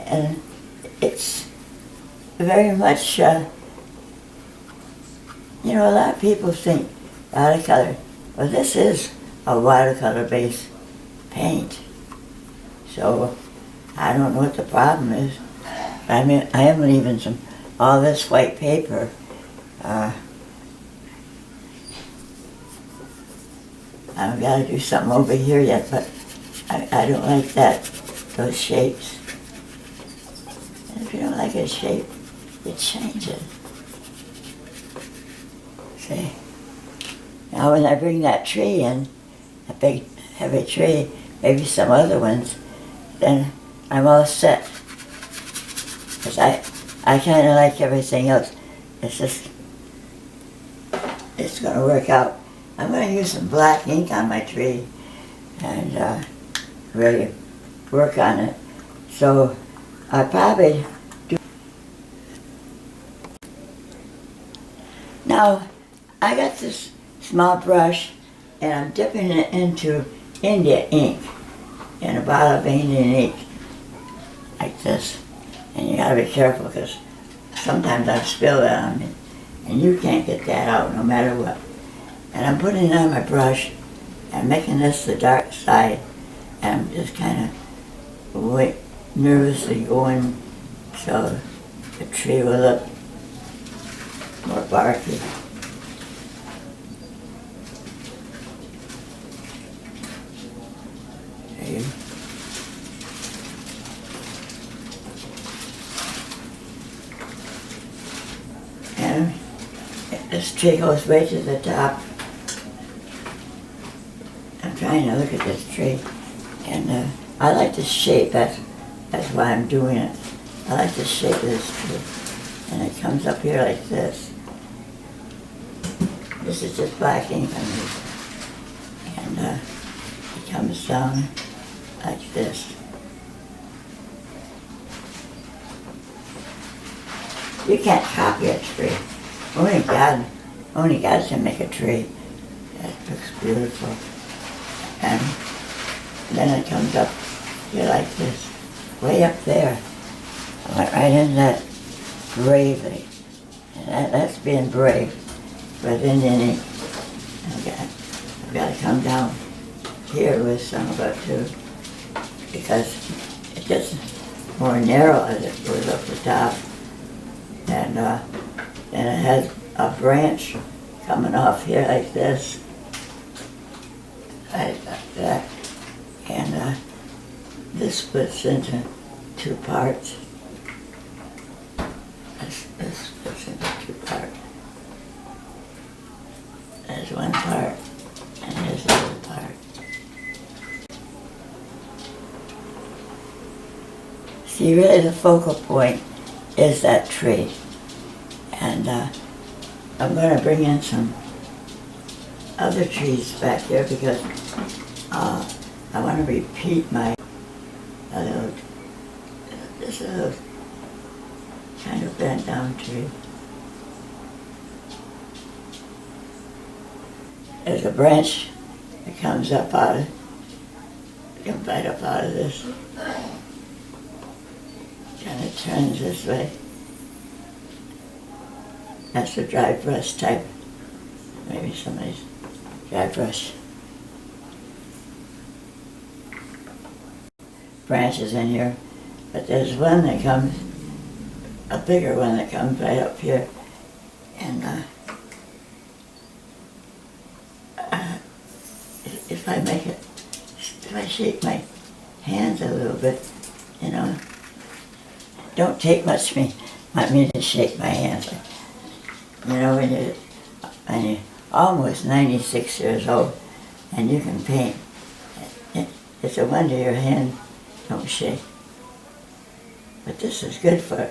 And it's very much, you know, a lot of people think watercolor, well, this is a watercolor-based paint. So I don't know what the problem is. I mean, I am leaving all this white paper. I've got to do something over here yet, but I don't like those shapes. And if you don't like a shape, you change it. See? Now when I bring that tree in, a big heavy tree, maybe some other ones, then I'm all set. Because I kind of like everything else. It's just, it's going to work out. I'm going to use some black ink on my tree and really work on it. So I probably do. Now, I got this small brush and I'm dipping it into India ink, in a bottle of Indian ink, like this. And you gotta be careful because sometimes I've spilled it on me and you can't get that out no matter what. And I'm putting it on my brush and making this the dark side, and I'm just kind of nervously going so the tree will look more barky. See? And this tree goes way to the top. I'm trying to look at this tree, and I like the shape. That's why I'm doing it. I like the shape of this tree, and it comes up here like this. This is just black ink on this, and it comes down like this. You can't copy a tree. Only God can make a tree that looks beautiful. And then it comes up here like this, way up there. I went right in that bravely. And that's being brave, but in ink. I've got to come down here with some of it too, because it gets more narrow as it goes up the top. And then it has a branch coming off here like this. Like that. And this splits into two parts. This splits into two parts. There's one part, and there's the other part. See, really the focal point is that tree. And I'm going to bring in some other trees back here because I want to repeat this little kind of bent down tree. There's a branch that comes up out of, you can bite up out of this. Kind of turns this way. That's the dry brush type. Maybe somebody's dry brush. Branches in here, but there's one that comes, a bigger one that comes right up here, and if I shake my hands a little bit, you know, don't take much want me to shake my hands. You know, when you're almost 96 years old and you can paint, it's a wonder your hand don't shake. But this is good for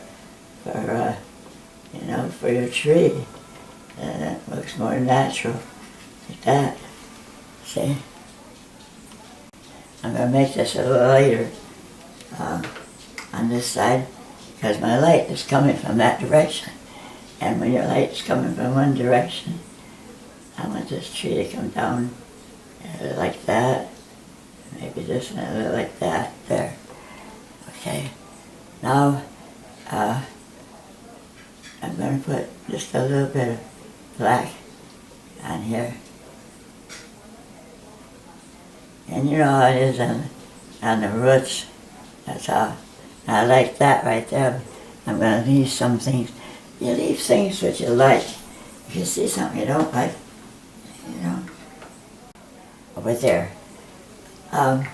you know, for your tree. And it looks more natural like that. See? I'm going to make this a little lighter on this side because my light is coming from that direction. And when your light's coming from one direction, I want this tree to come down like that. Maybe this one a little like that, there. Okay. Now, I'm going to put just a little bit of black on here. And you know how it is on the roots. That's how. I like that right there. I'm going to leave some things. You leave things that you like. If you see something you don't like, you know, over there. I'm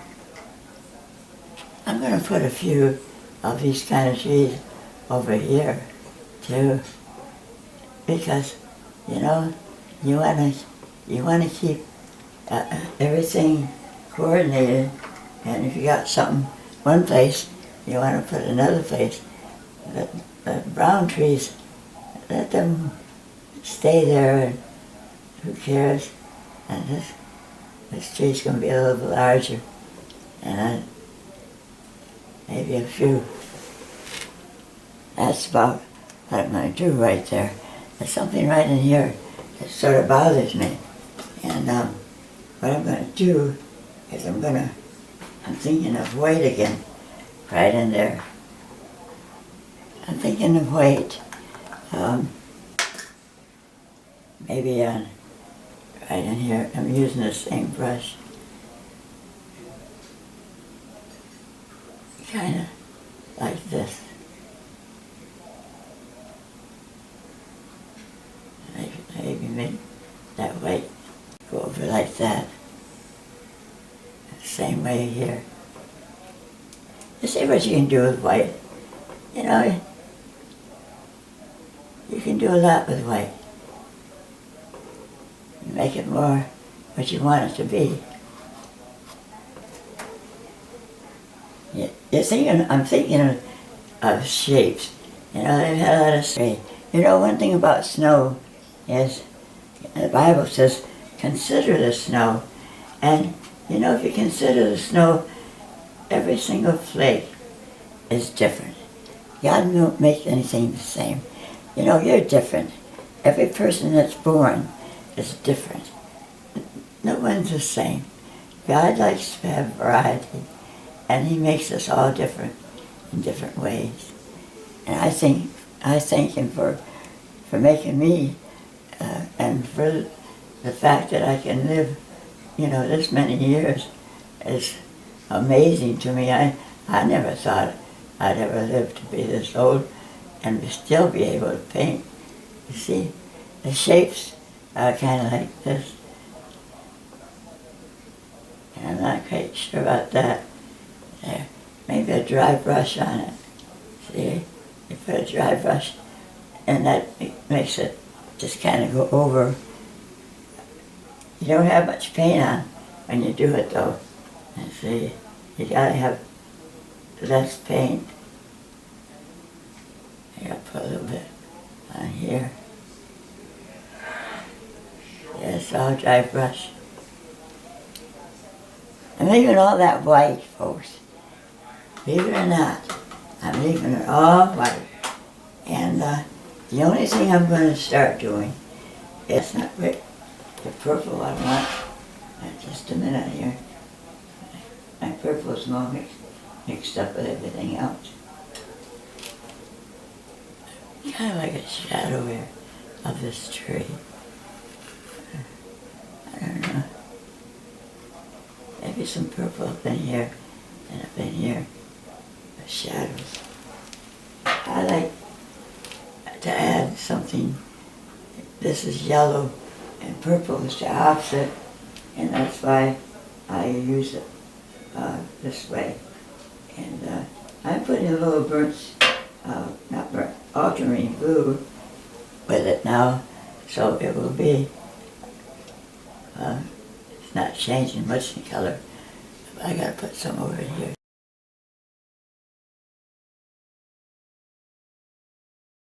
going to put a few of these kind of trees over here too, because you know you want to keep everything coordinated, and if you got something one place, you want to put another place. The brown trees, let them stay there, and who cares? And this tree's going to be a little bit larger, and maybe a few. That's about what I'm going to do right there. There's something right in here that sort of bothers me. And what I'm going to do is I'm thinking of white again, right in there. I'm thinking of white. Maybe right in here, I'm using the same brush. Kind of like this. Maybe make that white go over like that. Same way here. You see what you can do with white. You know, you can do a lot with white. You make it more what you want it to be. I'm thinking of shapes. You know, they've had a lot of shapes. You know, one thing about snow is, the Bible says, consider the snow. And, you know, if you consider the snow, every single flake is different. God won't make anything the same. You know, you're different. Every person that's born is different. No one's the same. God likes to have variety, and He makes us all different in different ways. And I thank Him for making me, and for the fact that I can live, you know, this many years is amazing to me. I never thought I'd ever live to be this old and still be able to paint. You see, the shapes are kind of like this. And I'm not quite sure about that. There, maybe a dry brush on it. See, you put a dry brush, and that makes it just kind of go over. You don't have much paint on when you do it though. And see, you gotta have less paint. I gotta put a little bit on here. Yeah, it's all dry brush. I'm leaving all that white, folks. Believe it or not, I'm leaving it all white. And the only thing I'm going to start doing is not the purple I want. Just a minute here. My purple is more mixed up with everything else. Kind of like a shadow here of this tree. I don't know. Maybe some purple up in here and up in here. The shadows. I like to add something. This is yellow and purple is the opposite, and that's why I use it this way. And I'm putting a little ultramarine blue with it now, so it will be, it's not changing much in color. I gotta put some over here.